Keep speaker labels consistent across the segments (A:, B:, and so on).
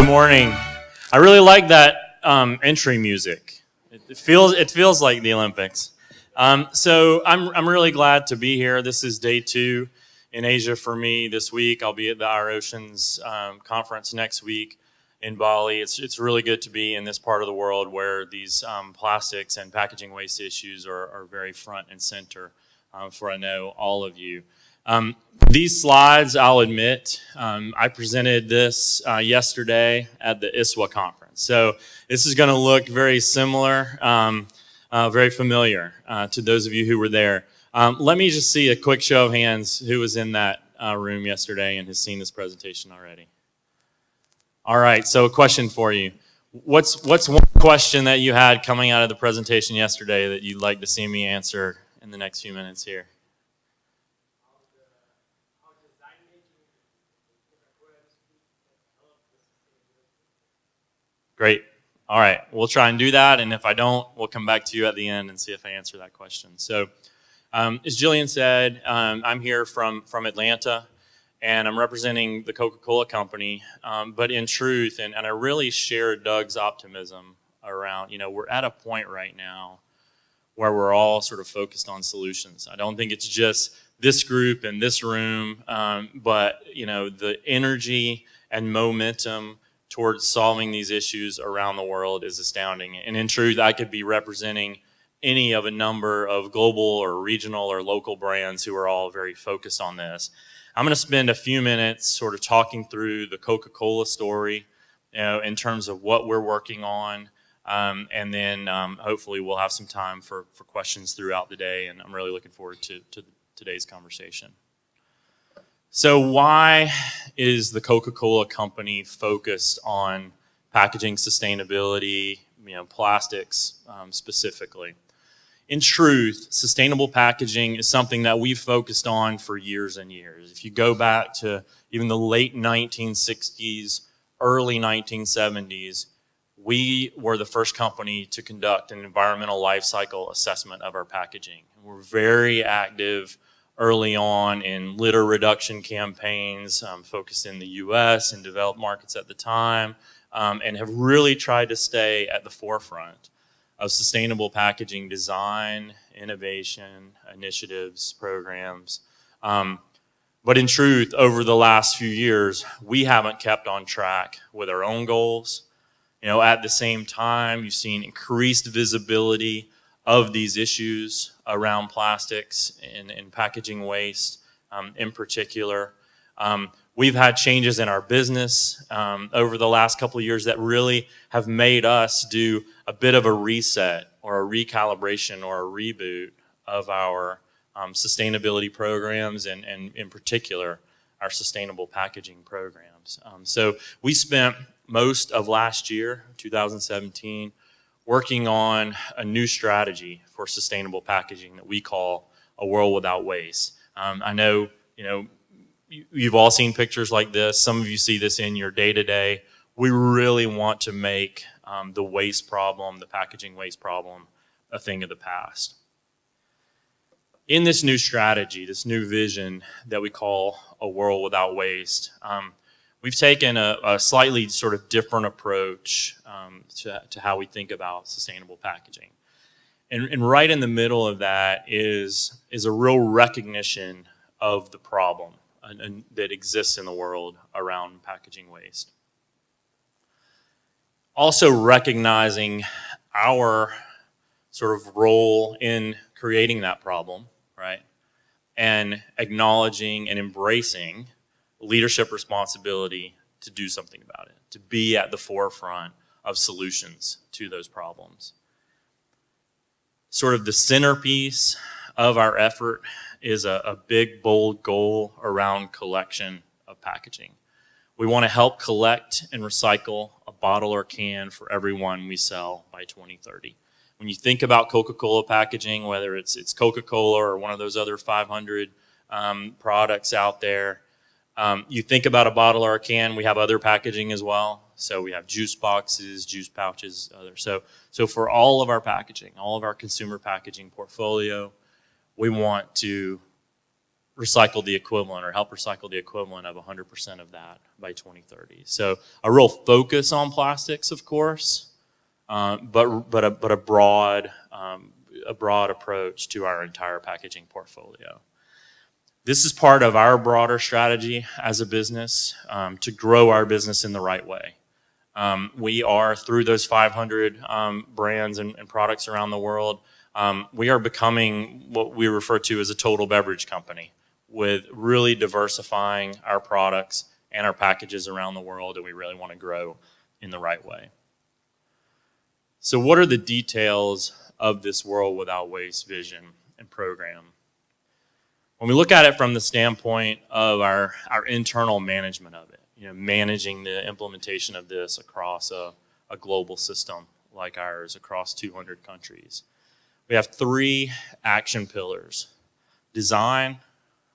A: morning. I really like that entry music. It feels like the Olympics. So I'm really glad to be here. This is day 2 in Asia for me this week. I'll be at the Our Oceans conference next week in Bali. It's really good to be in this part of the world where these plastics and packaging waste issues are very front and center for I know all of you. These slides, I'll admit, I presented this yesterday at the ISWA conference. So this is going to look very similar, very familiar to those of you who were there. Let me just see a quick show of hands who was in that room yesterday and has seen this presentation already. All right, so a question for you. What's one question that you had coming out of the presentation yesterday that you'd like to see me answer in the next few minutes here? Great. All right, we'll try and do that, and if I don't, we'll come back to you at the end and see if I answer that question. So, as Jillian said, I'm here from Atlanta, and I'm representing the Coca-Cola Company, but in truth, and I really share Doug's optimism around, we're at a point right now where we're all sort of focused on solutions. I don't think it's just this group in this room, but, the energy and momentum towards solving these issues around the world is astounding. And in truth, I could be representing any of a number of global or regional or local brands who are all very focused on this. I'm going to spend a few minutes sort of talking through the Coca-Cola story, in terms of what we're working on, and then hopefully we'll have some time for questions throughout the day, and I'm really looking forward to today's conversation. So why is the Coca-Cola Company focused on packaging sustainability, plastics specifically? In truth, sustainable packaging is something that we've focused on for years and years. If you go back to even the late 1960s, early 1970s, we were the first company to conduct an environmental life cycle assessment of our packaging. We're very active early on in litter reduction campaigns, focused in the U.S. and developed markets at the time, and have really tried to stay at the forefront of sustainable packaging design, innovation, initiatives, programs. But in truth, over the last few years, we haven't kept on track with our own goals. At the same time, you've seen increased visibility of these issues around plastics and packaging waste in particular. We've had changes in our business over the last couple of years that really have made us do a bit of a reset or a recalibration or a reboot of our sustainability programs and in particular our sustainable packaging programs. So we spent most of last year, 2017, working on a new strategy for sustainable packaging that we call A World Without Waste. I know, you've all seen pictures like this. Some of you see this in your day-to-day. We really want to make the waste problem, the packaging waste problem, a thing of the past. In this new strategy, this new vision that we call A World Without Waste, we've taken a slightly sort of different approach to how we think about sustainable packaging. And right in the middle of that is a real recognition of the problem that exists in the world around packaging waste. Also recognizing our sort of role in creating that problem, right? And acknowledging and embracing leadership responsibility to do something about it, to be at the forefront of solutions to those problems. Sort of the centerpiece of our effort is a big, bold goal around collection of packaging. We want to help collect and recycle a bottle or can for every one we sell by 2030. When you think about Coca-Cola packaging, whether it's Coca-Cola or one of those other 500 products out there, you think about a bottle or a can, we have other packaging as well. So we have juice boxes, juice pouches, others. So for all of our packaging, all of our consumer packaging portfolio, we want to recycle the equivalent or help recycle the equivalent of 100% of that by 2030. So a real focus on plastics, of course, but a broad approach to our entire packaging portfolio. This is part of our broader strategy as a business to grow our business in the right way. We are, through those 500 brands and products around the world, we are becoming what we refer to as a total beverage company, with really diversifying our products and our packages around the world, and we really want to grow in the right way. So what are the details of this World Without Waste vision and program? When we look at it from the standpoint of our internal management of it, managing the implementation of this across a global system like ours, across 200 countries, we have 3 action pillars. Design,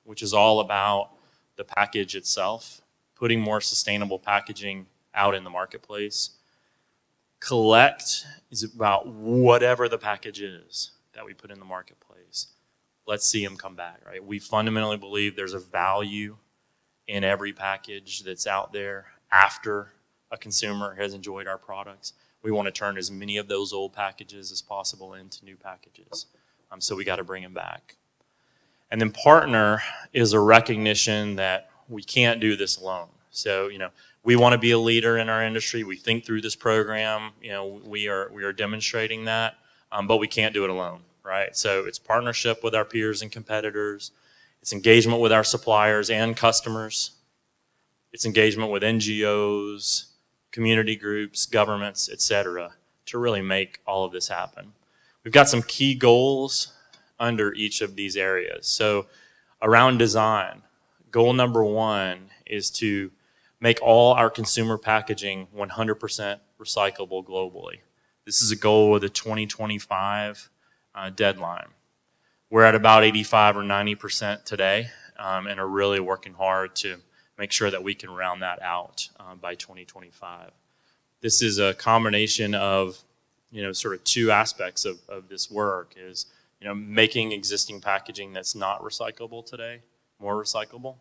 A: which is all about the package itself, putting more sustainable packaging out in the marketplace. Collect is about whatever the package is that we put in the marketplace. Let's see them come back, right? We fundamentally believe there's a value in every package that's out there after a consumer has enjoyed our products. We want to turn as many of those old packages as possible into new packages. So we got to bring them back. And then partner is a recognition that we can't do this alone. So, we want to be a leader in our industry. We think through this program, we are demonstrating that, but we can't do it alone, right? So it's partnership with our peers and competitors. It's engagement with our suppliers and customers. It's engagement with NGOs, community groups, governments, etc., to really make all of this happen. We've got some key goals under each of these areas. So around design, goal number 1 is to make all our consumer packaging 100% recyclable globally. This is a goal with a 2025 deadline. We're at about 85 or 90% today, and are really working hard to make sure that we can round that out by 2025. This is a combination of, sort of 2 aspects of this work is, making existing packaging that's not recyclable today more recyclable,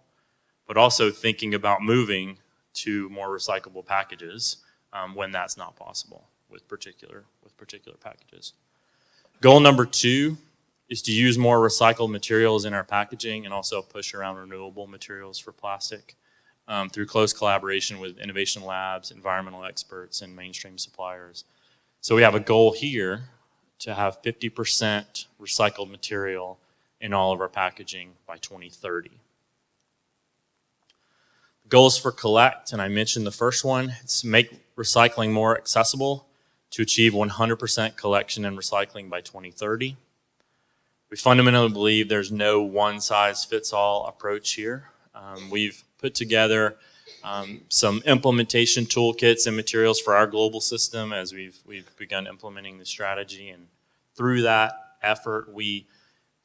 A: but also thinking about moving to more recyclable packages when that's not possible with particular packages. Goal number 2 is to use more recycled materials in our packaging and also push around renewable materials for plastic through close collaboration with innovation labs, environmental experts, and mainstream suppliers. So we have a goal here to have 50% recycled material in all of our packaging by 2030. Goals for collect, and I mentioned the first one, it's make recycling more accessible to achieve 100% collection and recycling by 2030. We fundamentally believe there's no one-size-fits-all approach here. We've put together some implementation toolkits and materials for our global system as we've begun implementing the strategy. And through that effort, we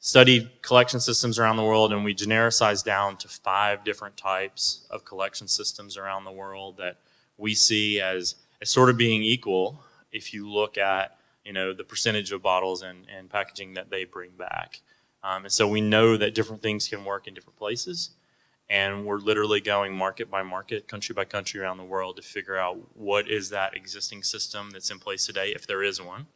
A: studied collection systems around the world, and we genericized down to 5 different types of collection systems around the world that we see as sort of being equal if you look at the percentage of bottles and packaging that they bring back. And so we know that different things can work in different places, and we're literally going market by market, country by country around the world to figure out what is that existing system that's in place today, if there is one.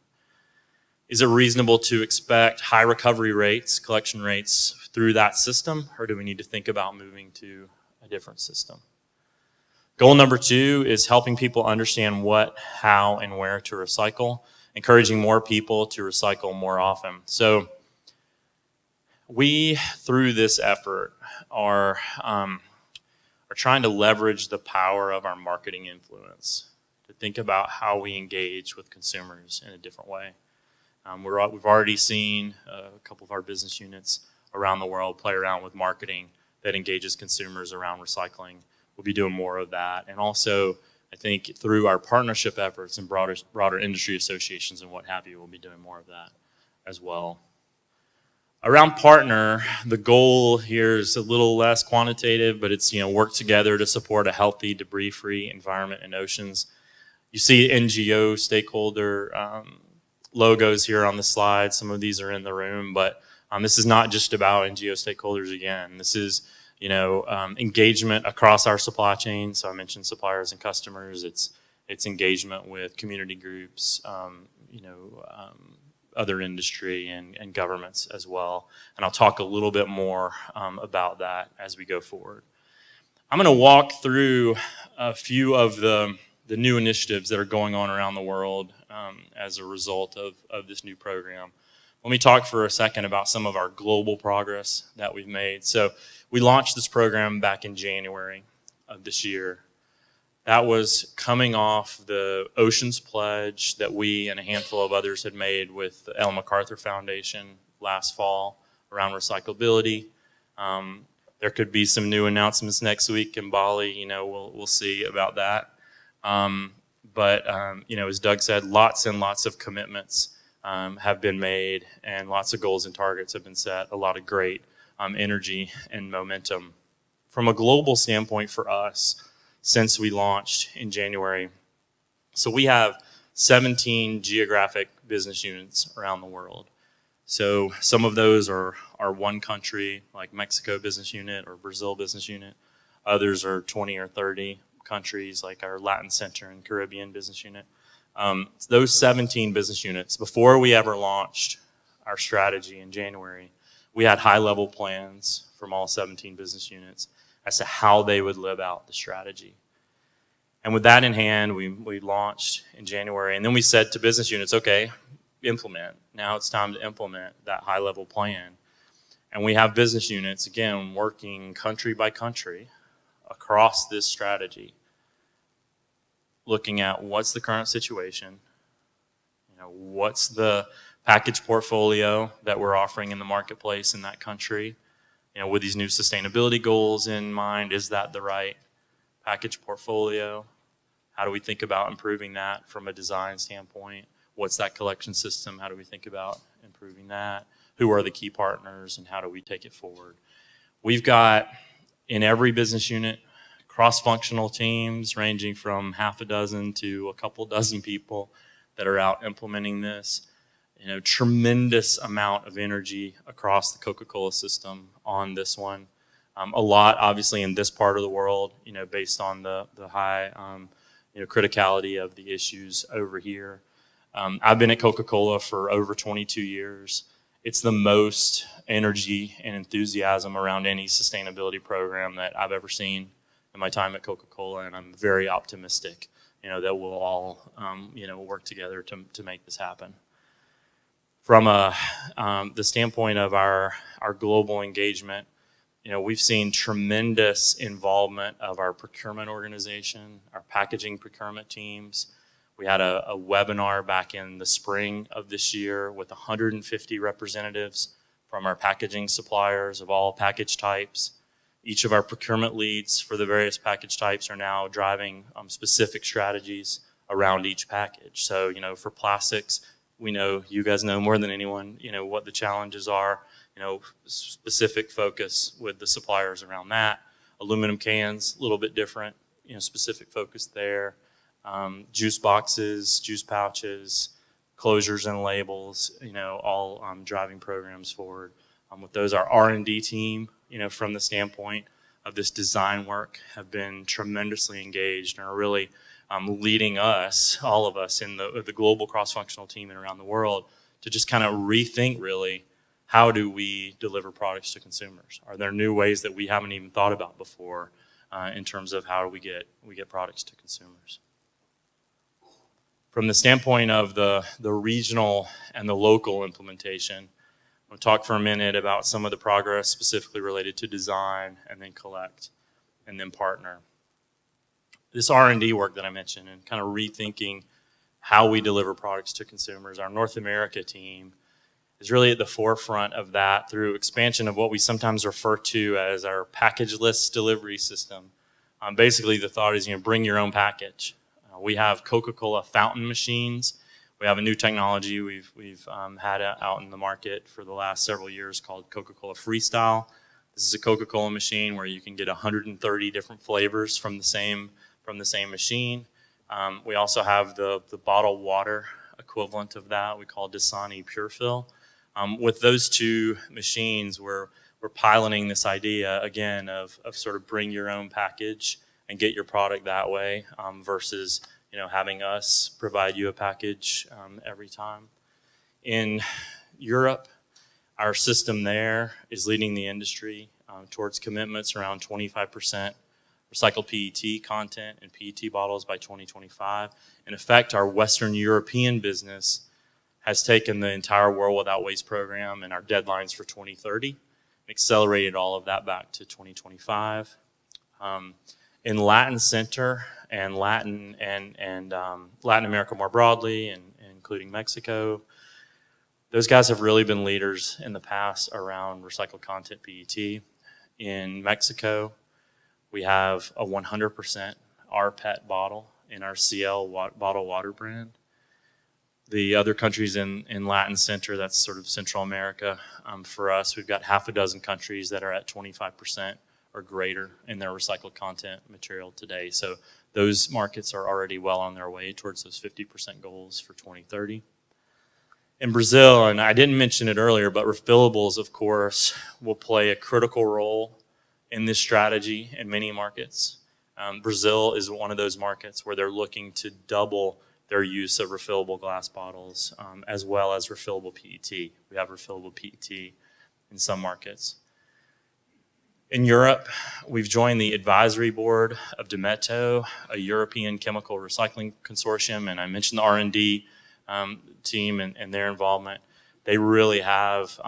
A: Is it reasonable to expect high recovery rates, collection rates through that system, or do we need to think about moving to a different system? Goal number 2 is helping people understand what, how, and where to recycle, encouraging more people to recycle more often. So we, through this effort, are trying to leverage the power of our marketing influence to think about how we engage with consumers in a different way. We've already seen a couple of our business units around the world play around with marketing that engages consumers around recycling. We'll be doing more of that. And also, I think through our partnership efforts and broader industry associations and what have you, we'll be doing more of that as well. Around partner, the goal here is a little less quantitative, but it's work together to support a healthy, debris-free environment and oceans. You see NGO stakeholder logos here on the slide. Some of these are in the room, but This is not just about NGO stakeholders again. This is, engagement across our supply chain. So I mentioned suppliers and customers. It's engagement with community groups, other industry and governments as well. And I'll talk a little bit more about that as we go forward. I'm going to walk through a few of the new initiatives that are going on around the world as a result of this new program. Let me talk for a second about some of our global progress that we've made. So we launched this program back in January of this year. That was coming off the Oceans Pledge that we and a handful of others had made with the Ellen MacArthur Foundation last fall around recyclability. There could be some new announcements next week in Bali. We'll see about that. But as Doug said, lots and lots of commitments have been made, and lots of goals and targets have been set. A lot of great energy and momentum. From a global standpoint for us, since we launched in January, so we have 17 geographic business units around the world. So some of those are one country, like Mexico business unit or Brazil business unit. Others are 20 or 30 countries, like our Latin Center and Caribbean business unit. Those 17 business units, before we ever launched our strategy in January, we had high-level plans from all 17 business units as to how they would live out the strategy. And with that in hand, we launched in January, and then we said to business units, okay, implement. Now it's time to implement that high-level plan. And we have business units, again, working country by country across this strategy, looking at what's the current situation, what's the package portfolio that we're offering in the marketplace in that country, with these new sustainability goals in mind. Is that the right package portfolio? How do we think about improving that from a design standpoint? What's that collection system? How do we think about improving that? Who are the key partners, and how do we take it forward? We've got, in every business unit, cross-functional teams ranging from half a dozen to a couple dozen people that are out implementing this. Tremendous amount of energy across the Coca-Cola system on this one. A lot, obviously, in this part of the world, based on the high, criticality of the issues over here. I've been at Coca-Cola for over 22 years. It's the most energy and enthusiasm around any sustainability program that I've ever seen in my time at Coca-Cola, and I'm very optimistic, that we'll all, work together to make this happen. From the standpoint of our global engagement, we've seen tremendous involvement of our procurement organization, our packaging procurement teams. We had a webinar back in the spring of this year with 150 representatives from our packaging suppliers of all package types. Each of our procurement leads for the various package types are now driving specific strategies around each package. So, for plastics, we know, you guys know more than anyone, what the challenges are, specific focus with the suppliers around that. Aluminum cans, a little bit different, specific focus there. Juice boxes, juice pouches, closures and labels, all driving programs forward. With those, our R&D team, from the standpoint of this design work, have been tremendously engaged and are really leading us, all of us in the global cross-functional team and around the world, to just kind of rethink, really, how do we deliver products to consumers? Are there new ways that we haven't even thought about before in terms of how do we get products to consumers? From the standpoint of the regional and the local implementation, I'm going to talk for a minute about some of the progress specifically related to design, and then collect, and then partner. This R&D work that I mentioned, and kind of rethinking how we deliver products to consumers, our North America team is really at the forefront of that through expansion of what we sometimes refer to as our package-less delivery system. Basically, the thought is, bring your own package. We have Coca-Cola fountain machines. We have a new technology we've had out in the market for the last several years called Coca-Cola Freestyle. This is a Coca-Cola machine where you can get 130 different flavors from the same machine. We also have the bottled water equivalent of that we call Dasani Pure Fill. With those two machines, we're piloting this idea, again, of sort of bring your own package and get your product that way versus having us provide you a package every time. In Europe, our system there is leading the industry towards commitments around 25% recycled PET content in PET bottles by 2025. In effect, our Western European business has taken the entire World Without Waste program and our deadlines for 2030 and accelerated all of that back to 2025. In Latin Center and Latin America more broadly, and including Mexico, those guys have really been leaders in the past around recycled content PET. In Mexico, we have a 100% rPET bottle in our CL bottled water brand. The other countries in Latin Center, that's sort of Central America, for us, we've got half a dozen countries that are at 25% or greater in their recycled content material today. So those markets are already well on their way towards those 50% goals for 2030. In Brazil, and I didn't mention it earlier, but refillables, of course, will play a critical role in this strategy in many markets. Brazil is one of those markets where they're looking to double their use of refillable glass bottles, as well as refillable PET. We have refillable PET in some markets. In Europe, we've joined the advisory board of Demeto, a European chemical recycling consortium, and I mentioned the R&D team and their involvement. They really have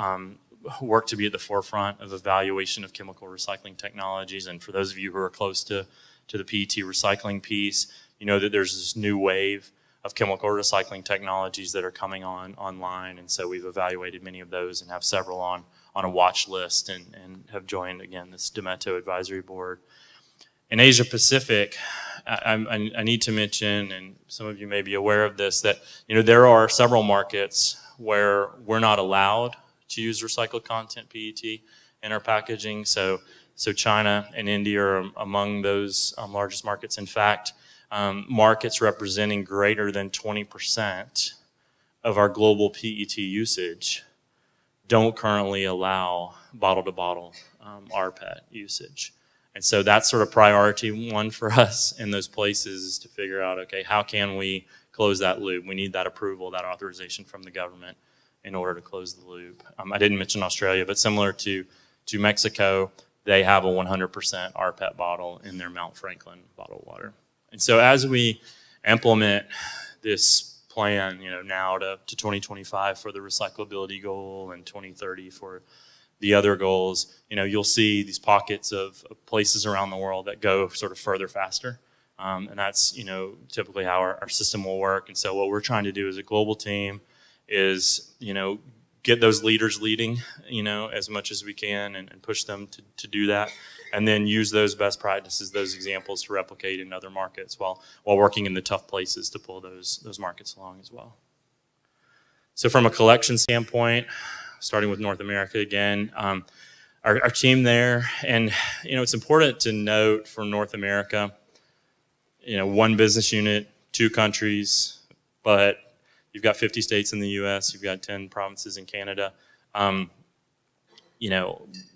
A: worked to be at the forefront of evaluation of chemical recycling technologies. And for those of you who are close to the PET recycling piece, you know that there's this new wave of chemical recycling technologies that are coming online. And so we've evaluated many of those and have several on a watch list and have joined, again, this Demeto advisory board. In Asia Pacific, I need to mention, and some of you may be aware of this, that there are several markets where we're not allowed to use recycled content PET in our packaging. So China and India are among those largest markets. In fact, markets representing greater than 20% of our global PET usage don't currently allow bottle-to-bottle rPET usage. And so that's sort of priority one for us in those places, is to figure out, okay, how can we close that loop? We need that approval, that authorization from the government in order to close the loop. I didn't mention Australia, but similar to Mexico, they have a 100% rPET bottle in their Mount Franklin bottled water. And so as we implement this plan, now to 2025 for the recyclability goal and 2030 for the other goals, you'll see these pockets of places around the world that go sort of further faster. And that's, typically how our system will work. And so what we're trying to do as a global team is, get those leaders leading, as much as we can and push them to do that. And then use those best practices, those examples to replicate in other markets while working in the tough places to pull those markets along as well. So from a collection standpoint, starting with North America again, our team there, and it's important to note for North America, one business unit, 2 countries, but you've got 50 states in the U.S., you've got 10 provinces in Canada.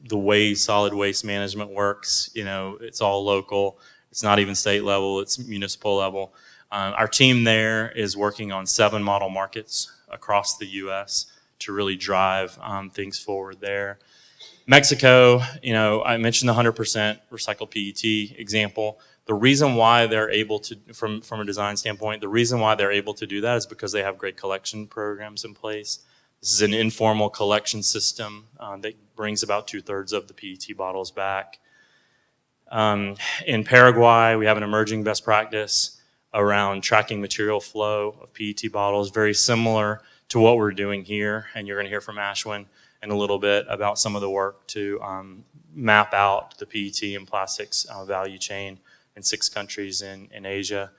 A: The way solid waste management works, it's all local. It's not even state level, it's municipal level. Our team there is working on 7 model markets across the U.S. to really drive things forward there. Mexico, I mentioned the 100% recycled PET example. The reason why they're able to, from a design standpoint, the reason why they're able to do that is because they have great collection programs in place. This is an informal collection system that brings about 2/3 of the PET bottles back. In Paraguay, we have an emerging best practice around tracking material flow of PET bottles, very similar to what we're doing here. And you're going to hear from Ashwin in a little bit about some of the work to map out the PET and plastics value chain in 6 countries in Asia.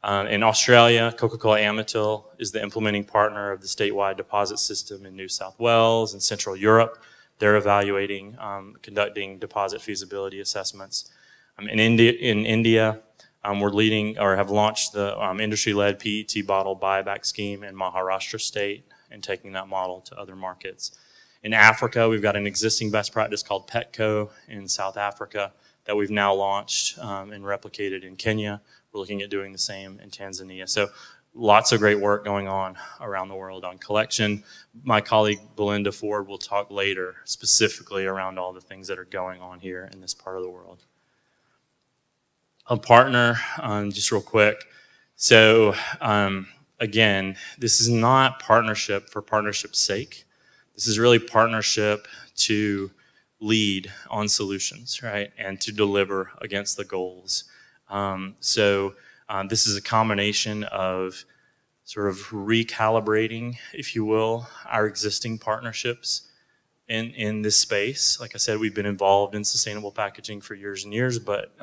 A: In Australia, Coca-Cola Amatil is the implementing partner of the statewide deposit system in New South Wales and Central Europe. They're evaluating, conducting deposit feasibility assessments. In India, we're leading or have launched the industry-led PET bottle buyback scheme in Maharashtra state. and taking that model to other markets. In Africa, we've got an existing best practice called Petco in South Africa that we've now launched and replicated in Kenya. We're looking at doing the same in Tanzania. So lots of great work going on around the world on collection. My colleague Belinda Ford will talk later specifically around all the things that are going on here in this part of the world. A partner, just real quick. So again, this is not partnership for partnership's sake. This is really partnership to lead on solutions, right, and to deliver against the goals. This is a combination of sort of recalibrating, if you will, our existing partnerships in this space. Like I said, we've been involved in sustainable packaging for years and years, but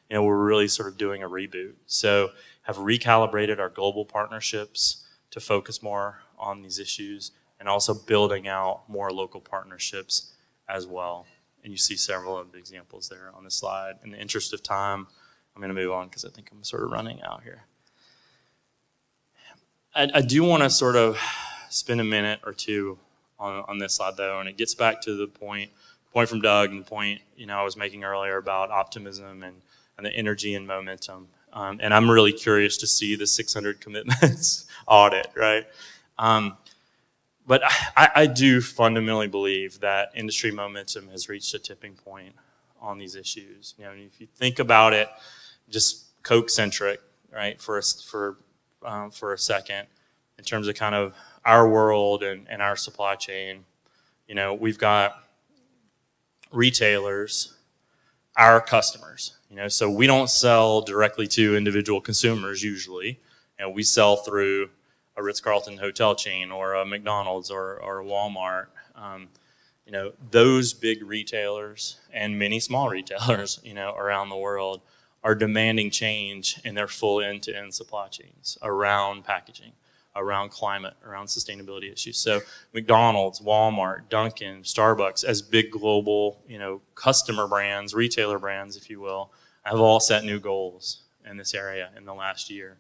A: we're really sort of doing a reboot. So have recalibrated our global partnerships to focus more on these issues and also building out more local partnerships as well. And you see several of the examples there on the slide. In the interest of time, I'm going to move on because I think I'm sort of running out here. I do want to sort of spend a minute or two on this slide, though, and it gets back to the point from Doug and the point I was making earlier about optimism and the energy and momentum. And I'm really curious to see the 600 commitments audit, right? But I do fundamentally believe that industry momentum has reached a tipping point on these issues. If you think about it, just Coke-centric, right, for a second, in terms of kind of our world and our supply chain, we've got retailers, our customers, so we don't sell directly to individual consumers usually, we sell through a Ritz-Carlton hotel chain or a McDonald's or a Walmart. Those big retailers and many small retailers, around the world are demanding change in their full end-to-end supply chains around packaging, around climate, around sustainability issues. So McDonald's, Walmart, Dunkin', Starbucks, as big global, customer brands, retailer brands, if you will, have all set new goals in this area in the last year.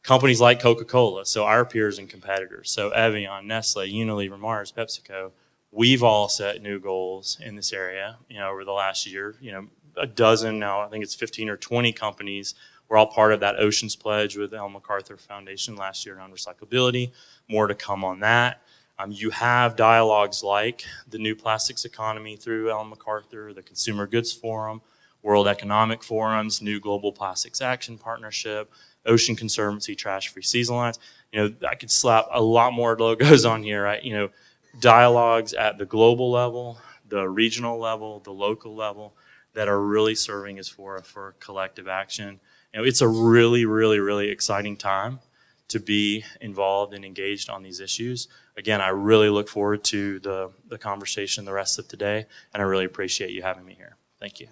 A: Companies like Coca-Cola, so our peers and competitors, so Evian, Nestle, Unilever, Mars, PepsiCo, we've all set new goals in this area, over the last year. A dozen now, I think it's 15 or 20 companies. We're all part of that Oceans Pledge with the Ellen MacArthur Foundation last year on recyclability. More to come on that. You have dialogues like the New Plastics Economy through Ellen MacArthur, the Consumer Goods Forum, World Economic Forum's New Global Plastics Action Partnership, Ocean Conservancy, Trash-Free Seas Alliance. I could slap a lot more logos on here, right? Dialogues at the global level, the regional level, the local level that are really serving as for collective action. It's a really, really, really exciting time to be involved and engaged on these issues. Again, I really look forward to the conversation the rest of today, and I really appreciate you having me here. Thank you.